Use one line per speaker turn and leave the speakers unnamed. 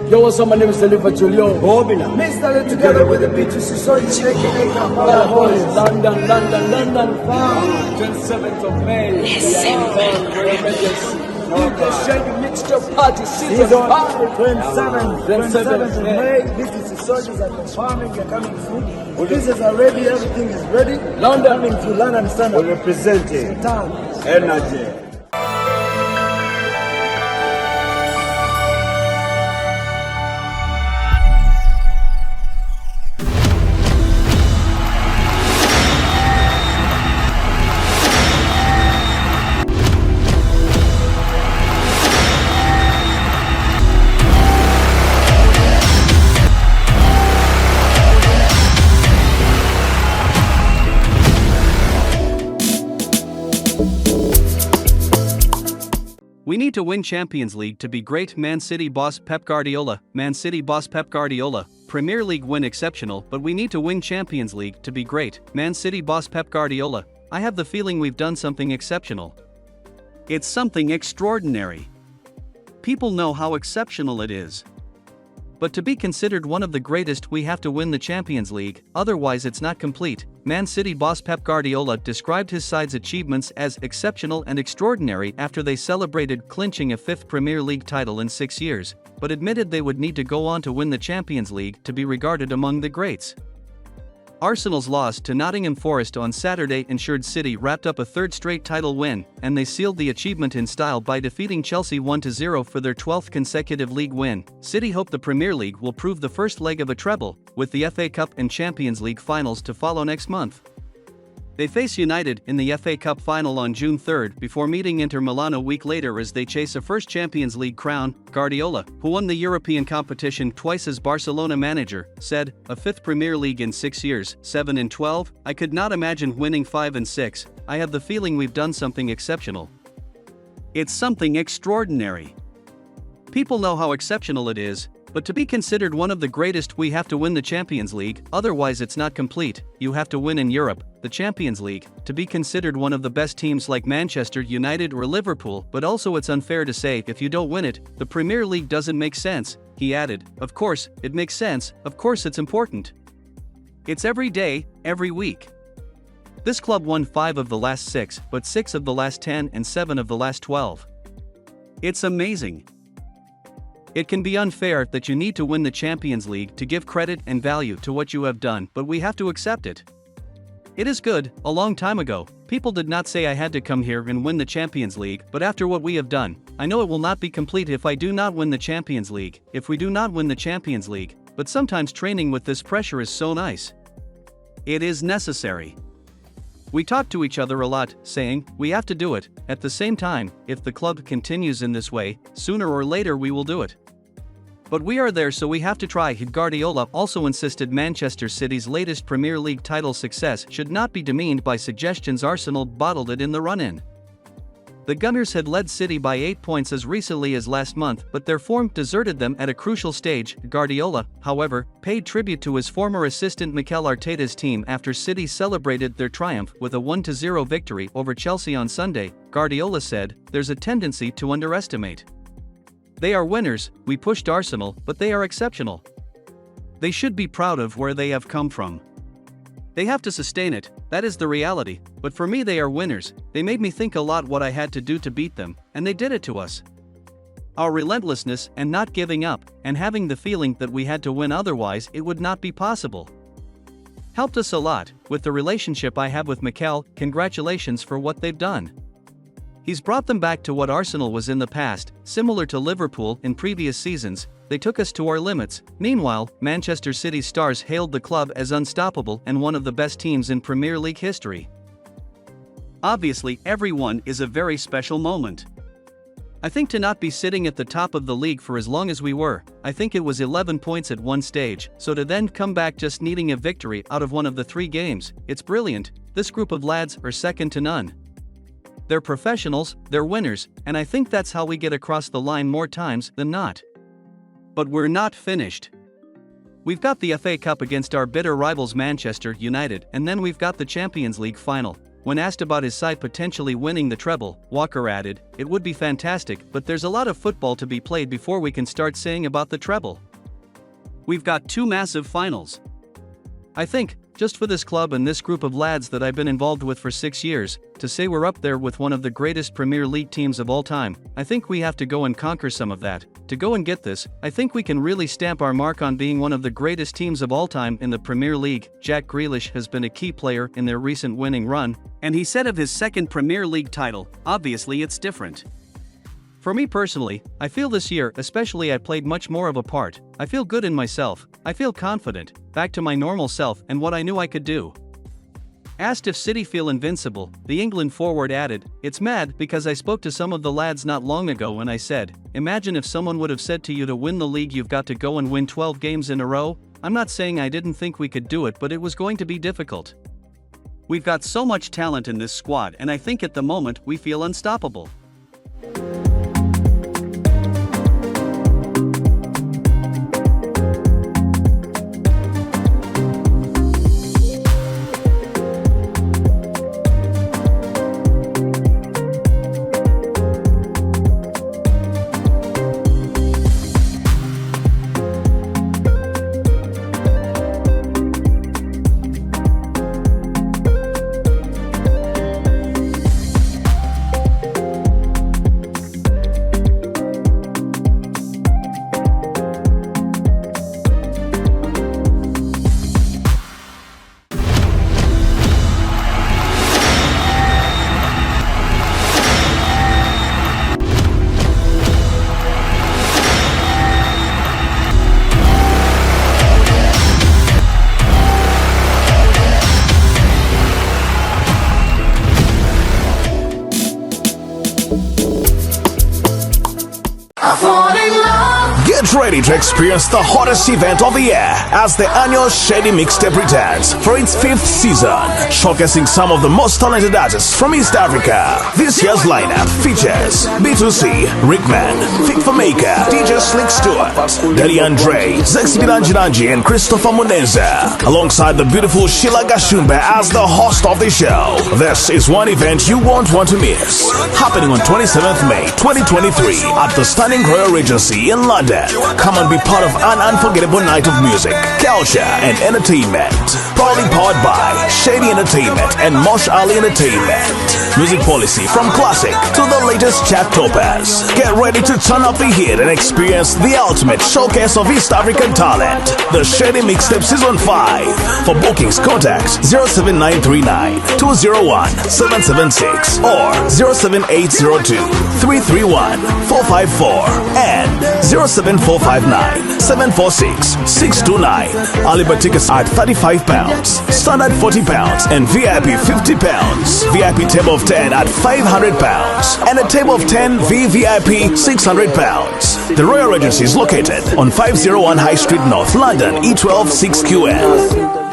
Yo, what's up? My name is Deliver Julio.
Bobina.
Mr. Together with the BTC, so it's shaking. London, London, London. 27th of May. The mixture party season
27th of May. BTC soldiers are confirming they're coming through. Visas are ready, everything is ready.
London.
Coming through London Standard.
We're representing
Town.
energy.
We need to win Champions League to be great. Man City boss Pep Guardiola. Man City boss Pep Guardiola. Premier League win exceptional, but we need to win Champions League to be great. Man City boss Pep Guardiola. I have the feeling we've done something exceptional. It's something extraordinary. People know how exceptional it is. But to be considered one of the greatest, we have to win the Champions League, otherwise it's not complete. Man City boss Pep Guardiola described his side's achievements as exceptional and extraordinary after they celebrated clinching a fifth Premier League title in 6 years, but admitted they would need to go on to win the Champions League to be regarded among the greats. Arsenal's loss to Nottingham Forest on Saturday ensured City wrapped up a third straight title win, and they sealed the achievement in style by defeating Chelsea 1-0 for their 12th consecutive league win. City hope the Premier League will prove the first leg of a treble, with the FA Cup and Champions League finals to follow next month. They face United in the FA Cup final on June 3 before meeting Inter Milan a week later as they chase a first Champions League crown. Guardiola, who won the European competition twice as Barcelona manager, said, "A fifth Premier League in 6 years, 7 and 12, I could not imagine winning 5 and 6, I have the feeling we've done something exceptional. It's something extraordinary. People know how exceptional it is. But to be considered one of the greatest, we have to win the Champions League, otherwise it's not complete. You have to win in Europe, the Champions League, to be considered one of the best teams like Manchester United or Liverpool, but also it's unfair to say if you don't win it, the Premier League doesn't make sense." He added, "Of course, it makes sense, of course it's important. It's every day, every week. This club won 5 of the last 6, but 6 of the last 10 and 7 of the last 12. It's amazing. It can be unfair that you need to win the Champions League to give credit and value to what you have done, but we have to accept it. It is good. A long time ago, people did not say I had to come here and win the Champions League, but after what we have done, I know it will not be complete if I do not win the Champions League, if we do not win the Champions League, but sometimes training with this pressure is so nice. It is necessary. We talk to each other a lot, saying, we have to do it. At the same time, if the club continues in this way, sooner or later we will do it. But we are there, so we have to try." Guardiola also insisted Manchester City's latest Premier League title success should not be demeaned by suggestions Arsenal bottled it in the run-in. The Gunners had led City by 8 points as recently as last month, but their form deserted them at a crucial stage. Guardiola, however, paid tribute to his former assistant Mikel Arteta's team after City celebrated their triumph with a 1-0 victory over Chelsea on Sunday. Guardiola said, "There's a tendency to underestimate. They are winners, we pushed Arsenal, but they are exceptional. They should be proud of where they have come from. They have to sustain it, that is the reality, but for me they are winners. They made me think a lot what I had to do to beat them, and they did it to us. Our relentlessness and not giving up, and having the feeling that we had to win otherwise it would not be possible, helped us a lot. With the relationship I have with Mikel, congratulations for what they've done. He's brought them back to what Arsenal was in the past, similar to Liverpool in previous seasons. They took us to our limits." Meanwhile, Manchester City stars hailed the club as unstoppable and one of the best teams in Premier League history. Obviously, everyone is a very special moment. I think to not be sitting at the top of the league for as long as we were, I think it was 11 points at one stage, so to then come back just needing a victory out of one of the 3 games, it's brilliant. This group of lads are second to none. They're professionals, they're winners, and I think that's how we get across the line more times than not. But we're not finished. We've got the FA Cup against our bitter rivals Manchester United, and then we've got the Champions League final. When asked about his side potentially winning the treble, Walker added, "It would be fantastic, but there's a lot of football to be played before we can start saying about the treble. We've got 2 massive finals. I think, just for this club and this group of lads that I've been involved with for 6 years, to say we're up there with one of the greatest Premier League teams of all time, I think we have to go and conquer some of that. To go and get this, I think we can really stamp our mark on being one of the greatest teams of all time in the Premier League." Jack Grealish has been a key player in their recent winning run, and he said of his second Premier League title, "Obviously it's different. For me personally, I feel this year especially I played much more of a part. I feel good in myself, I feel confident, back to my normal self and what I knew I could do." Asked if City feel invincible, the England forward added, "It's mad because I spoke to some of the lads not long ago and I said, imagine if someone would have said to you to win the league you've got to go and win 12 games in a row. I'm not saying I didn't think we could do it, but it was going to be difficult. We've got so much talent in this squad and I think at the moment we feel unstoppable."
Get ready to experience the hottest event of the year as the annual Shady Mixtape returns for its 5th season, showcasing some of the most talented artists from East Africa. This year's lineup features B2C, Rickman, Fit for Maker, DJ Slick Stewart, Daddy Andre, Zexi Bilanjiranji, and Christopher Muneza, alongside the beautiful Sheila Gashumba as the host of the show. This is one event you won't want to miss. Happening on 27th May 2023 at the Standing Royal Regency in London. Come and be part of an unforgettable night of music, culture, and entertainment. Proudly powered by Shady Entertainment and Mosh Ali Entertainment. Music policy from classic to the latest chart toppers. Get ready to turn up the heat and experience the ultimate showcase of East African talent. The Shady Mixtape Season 5. For bookings, contact 07939 201 776 or 07802 331 454 and 07459 746 629. Alibi tickets at £35, standard £40, and VIP £50. VIP table of 10 at £500, and a table of 10 VVIP £600. The Royal Regency is located on 501 High Street North, London, E12 6QN.